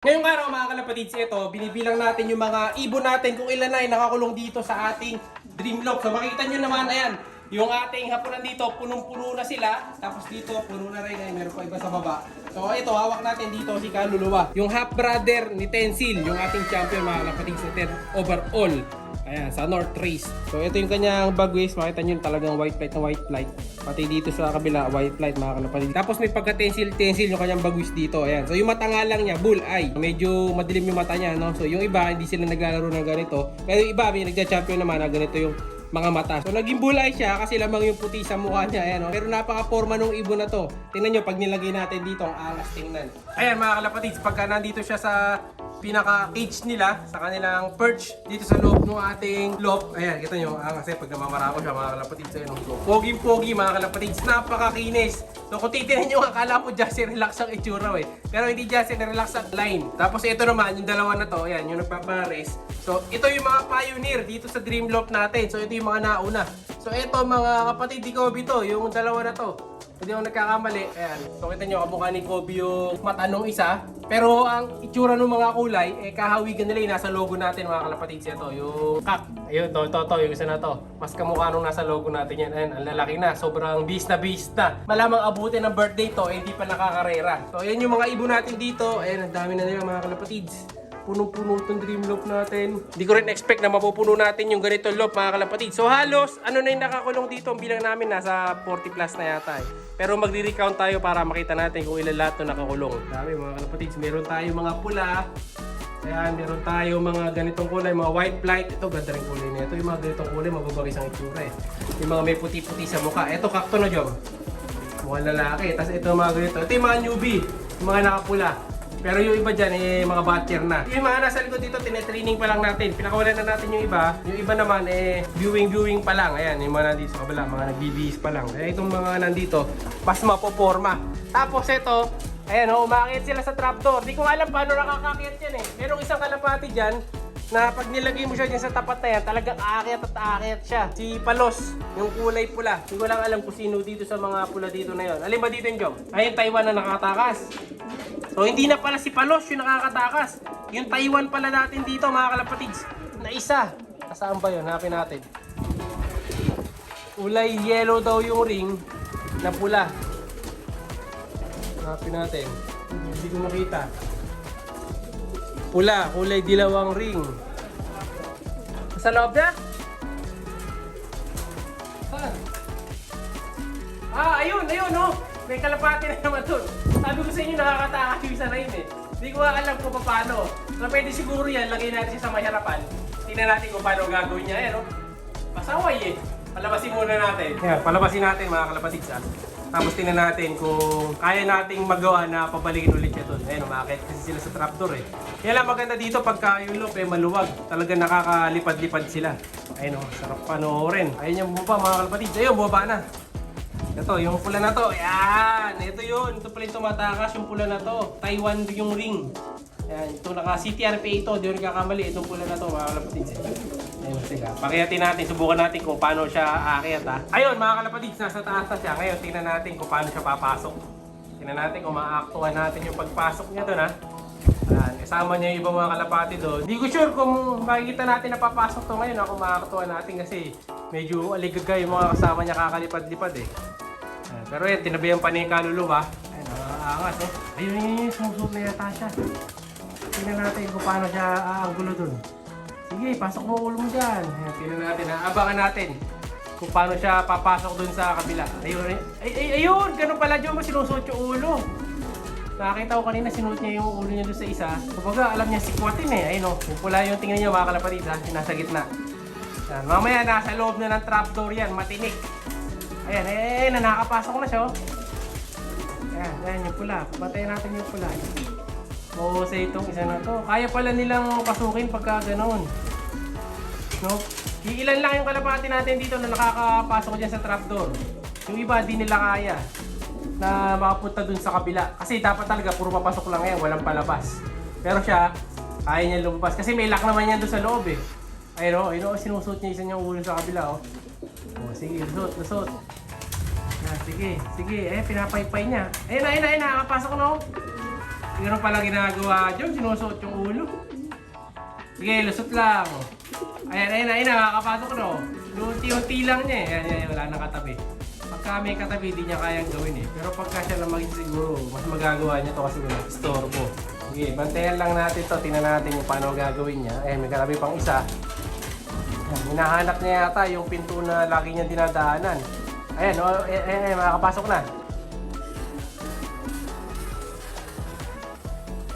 Ngayong araw mga kalapatids, ito, binibilang natin yung mga ibon natin kung ilan na ay nakakulong dito sa ating Dreamlock. So makikita nyo naman, ayan, yung ating hapunan dito, punong-puno na sila. Tapos dito, puno na rin, ay meron pa iba sa baba. So ito, hawak natin dito si Kaluluwa. Yung half brother ni Tensil, yung ating champion mga kalapatids natin overall. Ayan, sa North Race. So ito yung kanyang bagwis, makita nyo talagang white light na white light. Pati dito sa kabila, white light mga kalapatids. Tapos may pagka-tensil yung kanyang bagwis dito. Ayan. So yung mata nga lang niya, bull eye. Medyo madilim yung mata niya, no? So yung iba, hindi sila naglalaro ng ganito. Pero yung iba, may nagja-champion naman na ganito yung mga mata. So naging bull eye siya kasi lamang yung puti sa mukha niya. Ayan, no? Pero napaka-forma nung ibon na to. Tingnan nyo, pag nilagay natin dito, ang angas tingnan. Ayan mga kalapatids, pagka nandito siya sa pinaka-cage nila, sa kanilang perch dito sa loob ng ating loft. Ayan, kita nyo, kasi pag namamarako siya mga kalapatids, ayun, pogi-pogi mga kalapatids, napakakinis. So kung titignan nyo, akala po just relax ang itsura pero hindi just relax ang line. Tapos ito naman, yung dalawa na to, ayan, yung nagpapares. So ito yung mga pioneer dito sa Dreamlock natin. So ito yung mga nauna. So ito mga kapatid ni Kobe to, yung dalawa na to. Hindi ako nagkakamali. Ayan. So kita nyo, kamukha ni Kobe yung mata nung isa. Pero ang itsura ng mga kulay, kahawigan nila yung nasa logo natin mga kalapatids. Ito, yung kak. Ayun, to, yung isa na to. Mas kamukha nung nasa logo natin yan. Ayan, ang lalaki na. Sobrang beast na. Malamang abutin ng birthday to, hindi pa nakakarera. So ayan yung mga ibon natin dito. Ayan, ang dami na nila mga kalapatids. Punong-puno itong Dreamlock natin. Hindi ko rin expect na mapupuno natin yung ganito loop mga kalapatid. So halos, ano na yung nakakulong dito, ang bilang namin nasa 40 plus na yata Pero magre-recount tayo para makita natin kung ilan lahat na nakakulong. Dami mga kalapatids. Meron tayo mga pula. Ayan, meron tayo mga ganitong kulay, mga white flight. Ito, ganda rin kulay nito. Yung mga ganitong kulay, mababagis ang itsura Yung mga may puti-puti sa mukha. Ito, kakto na Jom. Mukhang lalaki. Tapos ito mga ganito. Ito yung mga newbie. Yung mga nakapula. Pero yung iba dyan, mga batcher na. Yung mga nasa likod dito, tinetraining pa lang natin. Pinakawalan na natin yung iba. Yung iba naman, viewing pa lang. Ayan, yung mga nandito sa kabila, mga nagbibihis pa lang. Itong mga nandito, mas mapoporma. Tapos ito, ayan, umakit sila sa trapdoor. Di ko alam paano nakakakit yan Merong isang kalapati dyan, na pag nilagay mo siya dyan sa tapat na yan, talagang aakyat at aakyat siya. Si Palos, yung kulay pula. Hindi ko lang alam kung sino dito sa mga pula dito na yon. Alin ba dito yung Jom? Ayun, Taiwan na nakatakas. So hindi na pala si Palos yung nakakatakas. Yung Taiwan pala natin dito mga kalapatids. Na isa. Saan ba yun? Hanapin natin. Kulay yellow daw yung ring na pula. Hanapin natin. Hindi ko makita. Pula, kulay dilawang ring. Sa loob na? Saan? Ayun, oh. May kalapati na naman dun. Sabi ko sa inyo, nakakatakas yung isa na yun Hindi ko alam kung paano. So pwede siguro yan, lagay natin siya sa may harapan. Tingnan natin kung paano gagawin niya. Ayan, pasaway Palabasin muna natin. Ayan, palabasin natin mga kalapatids Tapos tingnan natin kung kaya nating magawa na pabalikin ulit siya doon. Ayan, umakit kasi sila sa trapdoor Yan lang maganda dito pagka yung loop maluwag. Talagang nakakalipad-lipad sila. Ayun sarap panoorin. Ayun yung bumaba mga kalapatids. Ayun, bumaba na. Ito, yung pula na to. Ayan, ito yun. Ito pala yung tumatakas, yung pula na to. Taiwan yung ring. Ayan, ito naka-CTRPA ito. Di ko nagkakamali. Itong pula na to, mga kalapatids. Ayun, sige. Pakiyatin natin, subukan natin kung paano siya aakyat Ayun, mga kalapatids, nasa taas na siya. Ngayon, tingnan natin kung paano siya papasok. Tingnan natin kung maaktuhan natin yung pagpasok niya doon Ayan, kasama niya yung ibang mga kalapati doon. Hindi ko sure kung makikita natin na papasok to ngayon kung maaktuhan natin kasi medyo aligagay yung mga kasama niya kakalipad-lipad Ayan, pero yan, tinabihan pa niya yung kaluluwa. Ayan, angas Ayun, sumusunod na yata siya. Tingnan natin kung paano siya aanggulo doon. Sige, pasok mo ulo mo dyan. Ayan, tingnan natin, abangan natin kung paano siya papasok doon sa kabila. Ayun, ganun pala dyan mo sinusuot yung ulo. Nakakita ko kanina, sinuot niya yung ulo niya doon sa isa. Kumbaga, alam niya sikwatin Ayun yung pula yung tingnan niyo mga kalapatid yung nasa gitna. Ayan, mamaya nasa loob na ng trapdoor yan, matinik. Ayan, nakakapasok na siya Ayan yung pula. Patayin natin yung pula. Oo, sa itong isa na to. Kaya pala nilang pasukin pagka ganoon. No? Ilan lang yung kalapati natin dito na nakakapasok dyan sa trapdoor. Yung iba, di nila kaya na makapunta dun sa kabila. Kasi dapat talaga, puro papasok lang walang palabas. Pero siya, kaya niya lumabas. Kasi may lock naman yan dun sa loob Ayun, sinusuot niya isa niyang ulo sa kabila sige, lusot. Sige. Pinapaypay niya. Ayun na, nakapasok na Meron pala ginagawa dyan, sinusuot yung ulo. Sige, lusot lang. Ayan, nakakapasok no. Unti-unti lang niya eh. Ayan, wala nang katabi. Pagka may katabi, di niya kayang gawin eh. Pero pagka siya lang siguro, mas magagawa niya to kasi wala istorbo. Sige, bantayan lang natin to. Tingnan natin kung paano gagawin niya. Ayan, may katabi pang isa. Ayan, hinahanap niya yata yung pinto na lagi niyang dinadaanan. Ayan, makakapasok na.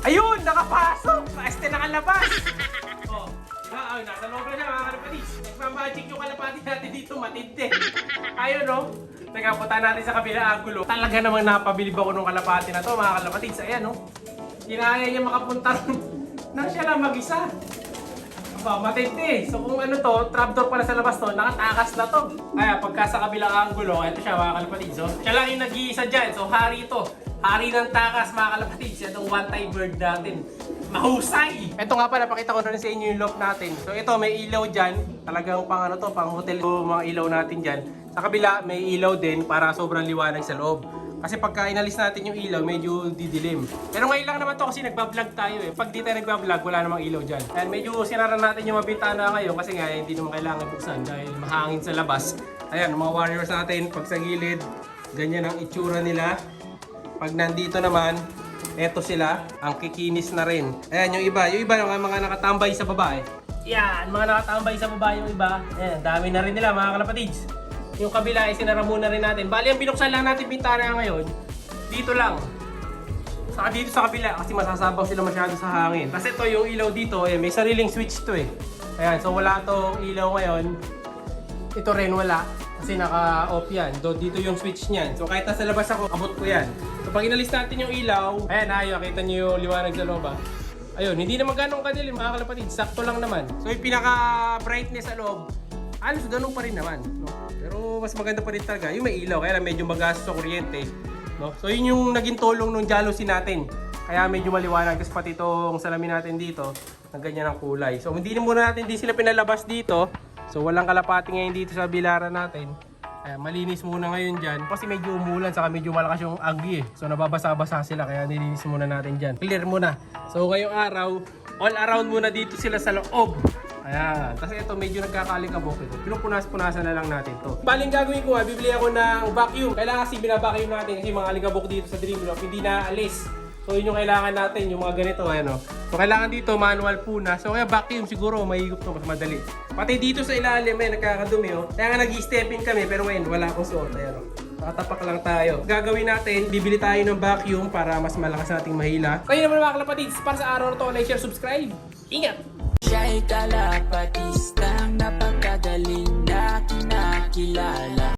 Ayun! Nakapasok! Este nakalabas! Oh, diba? Ay, nasa loob na siya mga kalapatis. Nagmamagic yung kalapati natin dito, matindi. Ayun, no? Teka, punta natin sa kabila angulo. Talaga namang napabilib ako nung kalapati na to, mga kalapatis. Ayan, no? Kinaya niya makapunta ron. Nang siya lang mag-isa. Aba, matindi. So kung ano to, trapdoor pala sa labas to, nakatakas na to. Kaya pagka sa kabilang angulo, ito siya mga kalapatis. So, siya lang yung nag-iisa dyan. So, hari ito. Hari ng takas mga kalapatids, itong one-time bird natin. Mahusay! Ito nga pala, pakita ko na rin sa inyo yung loft natin. So ito, may ilaw dyan. Talagang pang ano to, pang hotel to, mga ilaw natin dyan. Sa kabila, may ilaw din para sobrang liwanag sa loob. Kasi pagka inalis natin yung ilaw, medyo didilim. Pero ngayon lang naman to kasi nagbablog tayo eh. Pag di tayo nagbablog, wala namang ilaw dyan. And medyo sinara natin yung mabintana ngayon kasi nga hindi naman kailangan buksan dahil mahangin sa labas. Ayan, mga warriors natin, pag sa gilid, ganyan ang itsura nila. Pag nandito naman, eto sila, ang kikinis na rin. Ayan, yung iba yung mga nakatambay sa baba eh. Yan, mga nakatambay sa baba yung iba. Ayan, dami na rin nila mga kalapatids. Yung kabila ay sinara muna rin natin. Bali, ang binuksan lang natin bintana ngayon, dito lang. Saka dito sa kabila kasi masasabaw sila masyado sa hangin. Kasi ito yung ilaw dito, eh, may sariling switch to eh. Ayan, so wala tong ilaw ngayon. Ito rin wala. Kasi naka-off yan. Dito yung switch niyan. So kahit nasa labas ako, abot ko yan. So pag inalis natin yung ilaw, ayan, kita nyo yung liwanag sa loob ah. Ayun, hindi naman ganun kadilim mga kalapatid. Sakto lang naman. So yung pinaka-brightness sa loob, alos ganun pa rin naman. No? Pero mas maganda pa rin talaga. Yung may ilaw, kaya lang medyo magastos sa kuryente. No? So yun yung naging tulong ng jealousy natin. Kaya medyo maliwanag. Kasi pati itong salamin natin dito, ng ganyan ang kulay. So hindi muna natin sila pinalabas dito. So walang kalapati ngayon dito sa bilaran natin. Malinis muna ngayon dyan. Kasi medyo umulan, saka medyo malakas yung agi eh. So nababasa-basa sila, kaya nilinis muna natin dyan. Clear muna. So ngayong araw, all around muna dito sila sa loob. Ayan. Kasi ito medyo nagkakalikabok ito. Pinupunas-punasan na lang natin to. Baling gagawin ko nga, bibili ako ng vacuum. Kailangan kasi binabacuum natin kasi mga alikabok dito sa Dreamlock hindi na alis. So yun yung kailangan natin, yung mga ganito, ano. So kailangan dito manual puna. So kaya vacuum siguro, mahigop to, mas madali. Pati dito sa ilalim, nagkakadumi oh. Kaya nga nag-step in kami, pero ngayon wala akong suot. Ayan oh. Nakatapak lang tayo. Gagawin natin, bibili tayo ng vacuum para mas malakas nating mahila. Kayo naman mga kalapatids, para sa araw na to, like, share, subscribe. Ingat! Siya'y kalapatistang napakagaling na kinakilala.